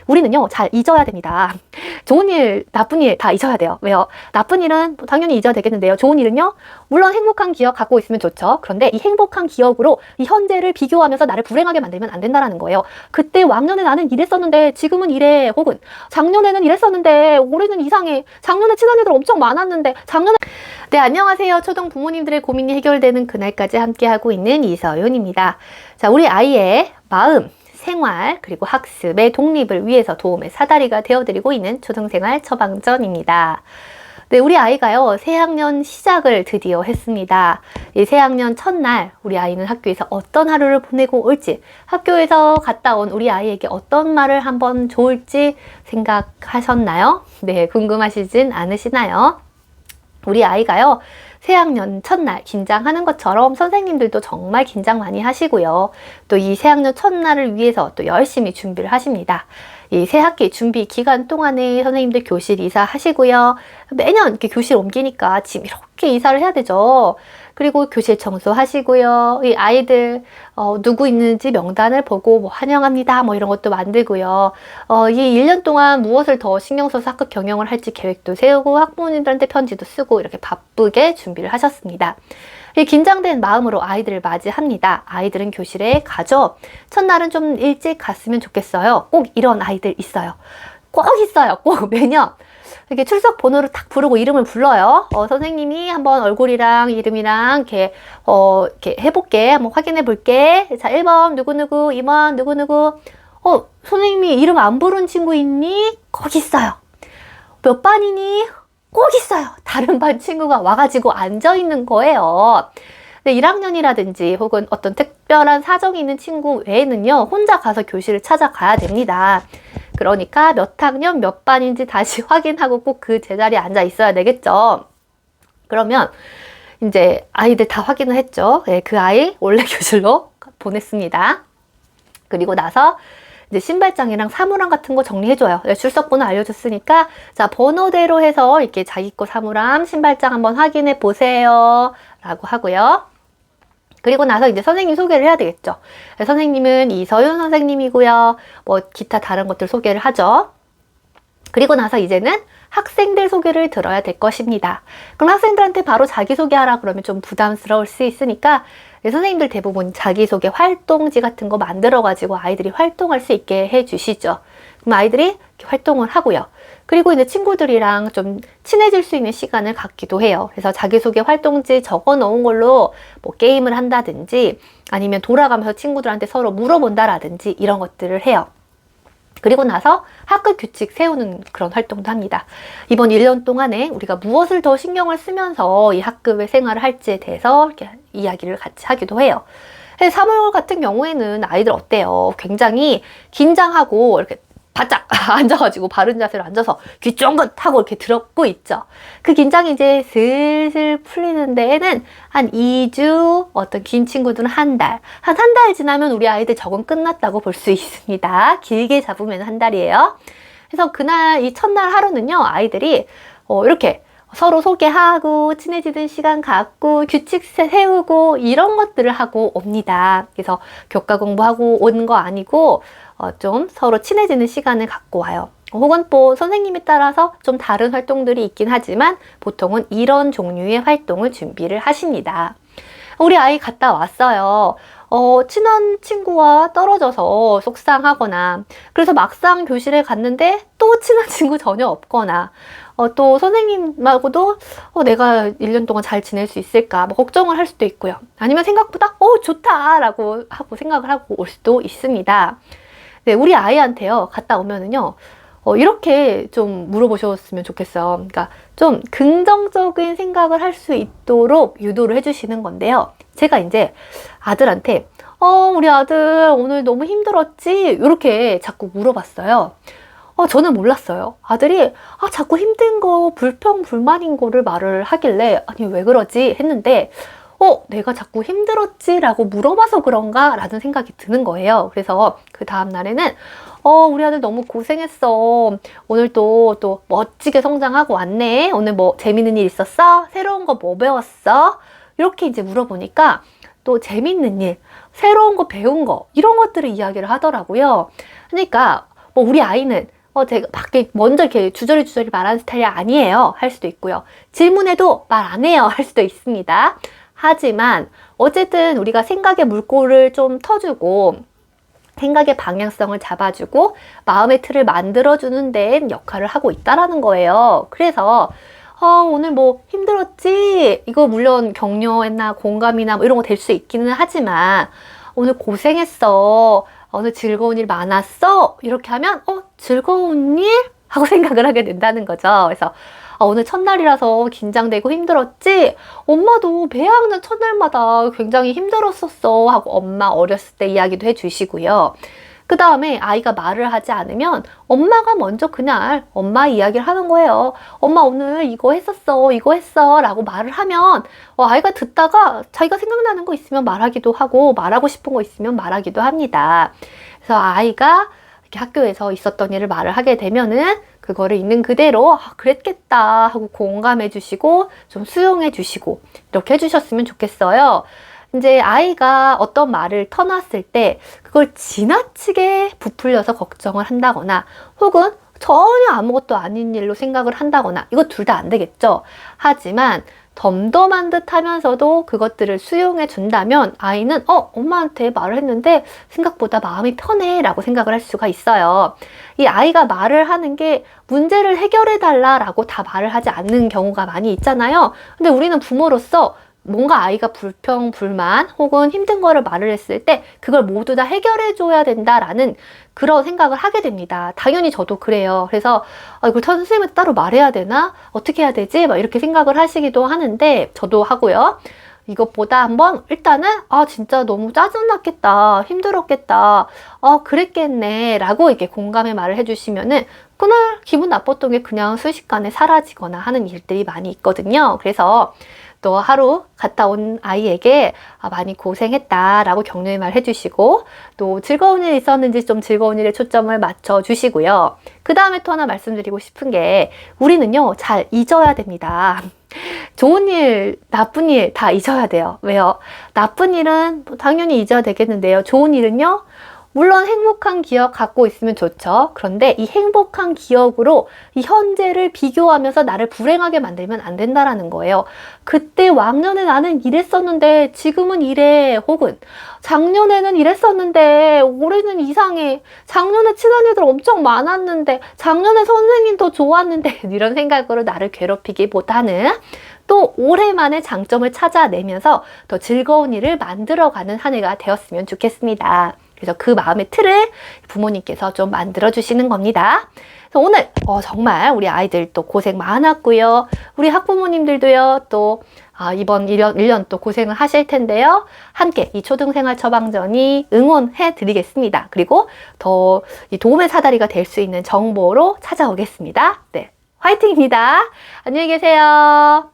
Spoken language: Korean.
우리는요, 잘 잊어야 됩니다. 좋은 일, 나쁜 일 다 잊어야 돼요. 왜요? 나쁜 일은 당연히 잊어야 되겠는데요. 좋은 일은요, 물론 행복한 기억 갖고 있으면 좋죠. 그런데 이 행복한 기억으로 이 현재를 비교하면서 나를 불행하게 만들면 안 된다는 거예요. 그때 왕년에 나는 이랬었는데 지금은 이래. 혹은 작년에는 이랬었는데 올해는 이상해. 작년에 친한 애들 엄청 많았는데 작년에. 네, 안녕하세요. 초등 부모님들의 고민이 해결되는 그날까지 함께하고 있는 이서윤입니다. 자, 우리 아이의 마음, 생활, 그리고 학습의 독립을 위해서 도움의 사다리가 되어드리고 있는 초등생활 처방전입니다. 네, 우리 아이가요, 새학년 시작을 드디어 했습니다. 이 새학년 첫날 우리 아이는 학교에서 어떤 하루를 보내고 올지, 학교에서 갔다 온 우리 아이에게 어떤 말을 한번 좋을지 생각하셨나요? 네, 궁금하시진 않으시나요? 우리 아이가요, 새학년 첫날 긴장하는 것처럼 선생님들도 정말 긴장 많이 하시고요. 또 이 새학년 첫날을 위해서 또 열심히 준비를 하십니다. 이 새학기 준비 기간 동안에 선생님들 교실 이사 하시고요. 매년 이렇게 교실 옮기니까 지금 이렇게 이사를 해야 되죠. 그리고 교실 청소하시고요. 이 아이들 누구 있는지 명단을 보고 뭐 환영합니다 뭐 이런 것도 만들고요. 이 1년 동안 무엇을 더 신경 써서 학급 경영을 할지 계획도 세우고 학부모님들한테 편지도 쓰고 이렇게 바쁘게 준비를 하셨습니다. 이 긴장된 마음으로 아이들을 맞이합니다. 아이들은 교실에 가죠. 첫날은 좀 일찍 갔으면 좋겠어요. 꼭 이런 아이들 있어요. 꼭 있어요. 꼭 매년. 이렇게 출석 번호를 딱 부르고 이름을 불러요. 선생님이 한번 얼굴이랑 이름이랑 이렇게 해볼게. 한번 확인해 볼게. 자, 1번 누구누구, 2번 누구누구. 선생님이 이름 안 부른 친구 있니? 거기 있어요. 몇 반이니? 꼭 있어요. 다른 반 친구가 와가지고 앉아있는 거예요. 근데 1학년이라든지 혹은 어떤 특별한 사정이 있는 친구 외에는요, 혼자 가서 교실을 찾아가야 됩니다. 그러니까 몇 학년 몇 반인지 다시 확인하고 꼭 그 제자리에 앉아 있어야 되겠죠. 그러면 이제 아이들 다 확인을 했죠. 네, 그 아이 원래 교실로 보냈습니다. 그리고 나서 이제 신발장이랑 사물함 같은 거 정리해줘요. 출석 번호 알려줬으니까 자, 번호대로 해서 이렇게 자기 거 사물함, 신발장 한번 확인해 보세요 라고 하고요. 그리고 나서 이제 선생님 소개를 해야 되겠죠. 선생님은 이서윤 선생님이고요. 뭐 기타 다른 것들 소개를 하죠. 그리고 나서 이제는 학생들 소개를 들어야 될 것입니다. 그럼 학생들한테 바로 자기소개하라 그러면 좀 부담스러울 수 있으니까 선생님들 대부분 자기소개 활동지 같은 거 만들어가지고 아이들이 활동할 수 있게 해주시죠. 그럼 아이들이 활동을 하고요. 그리고 이제 친구들이랑 좀 친해질 수 있는 시간을 갖기도 해요. 그래서 자기소개 활동지 적어 놓은 걸로 뭐 게임을 한다든지 아니면 돌아가면서 친구들한테 서로 물어본다라든지 이런 것들을 해요. 그리고 나서 학급 규칙 세우는 그런 활동도 합니다. 이번 1년 동안에 우리가 무엇을 더 신경을 쓰면서 이 학급의 생활을 할지에 대해서 이렇게 이야기를 같이 하기도 해요. 3월 같은 경우에는 아이들 어때요? 굉장히 긴장하고 이렇게 바짝 앉아가지고 바른 자세로 앉아서 귀 쫑긋 하고 이렇게 들었고 있죠. 그 긴장이 이제 슬슬 풀리는 데에는 한 2주, 어떤 긴 친구들은 한 달. 한 달 지나면 우리 아이들 적응 끝났다고 볼 수 있습니다. 길게 잡으면 한 달이에요. 그래서 그날, 이 첫날 하루는요, 아이들이 이렇게 서로 소개하고 친해지는 시간 갖고 규칙 세우고 이런 것들을 하고 옵니다. 그래서 교과 공부하고 온 거 아니고 좀 서로 친해지는 시간을 갖고 와요. 혹은 또 선생님에 따라서 좀 다른 활동들이 있긴 하지만 보통은 이런 종류의 활동을 준비를 하십니다. 우리 아이 갔다 왔어요. 친한 친구와 떨어져서 속상하거나 그래서 막상 교실에 갔는데 또 친한 친구 전혀 없거나 또 선생님 말고도 내가 1년 동안 잘 지낼 수 있을까 뭐 걱정을 할 수도 있고요. 아니면 생각보다 좋다 라고 하고 생각을 하고 올 수도 있습니다. 네, 우리 아이한테요 갔다 오면은요 이렇게 좀 물어보셨으면 좋겠어요. 그러니까 좀 긍정적인 생각을 할 수 있도록 유도를 해주시는 건데요. 제가 이제 아들한테 우리 아들 오늘 너무 힘들었지? 이렇게 자꾸 물어봤어요. 저는 몰랐어요. 아들이 자꾸 힘든 거 불평 불만인 거를 말을 하길래 아니 왜 그러지 했는데 내가 자꾸 힘들었지 라고 물어봐서 그런가 라는 생각이 드는 거예요. 그래서 그 다음 날에는 우리 아들 너무 고생했어. 오늘 또 멋지게 성장하고 왔네. 오늘 뭐 재밌는 일 있었어? 새로운 거 뭐 배웠어? 이렇게 이제 물어보니까 또 재밌는 일, 새로운 거 배운 거 이런 것들을 이야기를 하더라고요. 그러니까 뭐 우리 아이는 제가 밖에 먼저 이렇게 주저리 말하는 스타일이 아니에요. 할 수도 있고요. 질문해도 말 안 해요. 할 수도 있습니다. 하지만 어쨌든 우리가 생각의 물꼬를 좀 터주고 생각의 방향성을 잡아주고 마음의 틀을 만들어주는 데 역할을 하고 있다라는 거예요. 그래서 오늘 뭐 힘들었지? 이거 물론 격려나 공감이나 뭐 이런 거 될 수 있기는 하지만 오늘 고생했어. 오늘 즐거운 일 많았어? 이렇게 하면 즐거운 일? 하고 생각을 하게 된다는 거죠. 그래서 오늘 첫날이라서 긴장되고 힘들었지? 엄마도 배학년 첫날마다 굉장히 힘들었었어 하고 엄마 어렸을 때 이야기도 해주시고요. 그 다음에 아이가 말을 하지 않으면 엄마가 먼저 그날 엄마 이야기를 하는 거예요. 엄마 오늘 이거 했었어, 이거 했어 라고 말을 하면 아이가 듣다가 자기가 생각나는 거 있으면 말하기도 하고 말하고 싶은 거 있으면 말하기도 합니다. 그래서 아이가 이렇게 학교에서 있었던 일을 말을 하게 되면은 그거를 있는 그대로 그랬겠다 하고 공감해 주시고 좀 수용해 주시고 이렇게 해주셨으면 좋겠어요. 이제 아이가 어떤 말을 터놨을 때 그걸 지나치게 부풀려서 걱정을 한다거나 혹은 전혀 아무것도 아닌 일로 생각을 한다거나 이거 둘 다 안 되겠죠. 하지만 덤덤한 듯 하면서도 그것들을 수용해 준다면 아이는 엄마한테 말을 했는데 생각보다 마음이 편해 라고 생각을 할 수가 있어요. 이 아이가 말을 하는 게 문제를 해결해 달라 라고 다 말을 하지 않는 경우가 많이 있잖아요. 근데 우리는 부모로서 뭔가 아이가 불평, 불만 혹은 힘든 거를 말을 했을 때 그걸 모두 다 해결해 줘야 된다라는 그런 생각을 하게 됩니다. 당연히 저도 그래요. 그래서 이걸 선생님한테 따로 말해야 되나? 어떻게 해야 되지? 막 이렇게 생각을 하시기도 하는데 저도 하고요. 이것보다 한번 일단은 진짜 너무 짜증났겠다, 힘들었겠다, 그랬겠네 라고 이렇게 공감의 말을 해주시면은 그날 기분 나빴던 게 그냥 순식간에 사라지거나 하는 일들이 많이 있거든요. 그래서 또 하루 갔다 온 아이에게 많이 고생했다 라고 격려의 말 해주시고 또 즐거운 일 있었는지 좀 즐거운 일에 초점을 맞춰 주시고요. 그 다음에 또 하나 말씀드리고 싶은 게 우리는요 잘 잊어야 됩니다. 좋은 일, 나쁜 일 다 잊어야 돼요. 왜요? 나쁜 일은 당연히 잊어야 되겠는데요. 좋은 일은요? 물론 행복한 기억 갖고 있으면 좋죠. 그런데 이 행복한 기억으로 이 현재를 비교하면서 나를 불행하게 만들면 안 된다라는 거예요. 그때 왕년에 나는 이랬었는데 지금은 이래. 혹은 작년에는 이랬었는데 올해는 이상해. 작년에 친한 애들 엄청 많았는데 작년에 선생님 더 좋았는데 이런 생각으로 나를 괴롭히기보다는 또 올해만의 장점을 찾아내면서 더 즐거운 일을 만들어가는 한 해가 되었으면 좋겠습니다. 그래서 그 마음의 틀을 부모님께서 좀 만들어 주시는 겁니다. 그래서 오늘 정말 우리 아이들 또 고생 많았고요. 우리 학부모님들도요. 또 이번 1년 또 고생을 하실 텐데요. 함께 이 초등생활 처방전이 응원해 드리겠습니다. 그리고 더 이 도움의 사다리가 될 수 있는 정보로 찾아오겠습니다. 네, 화이팅입니다. 안녕히 계세요.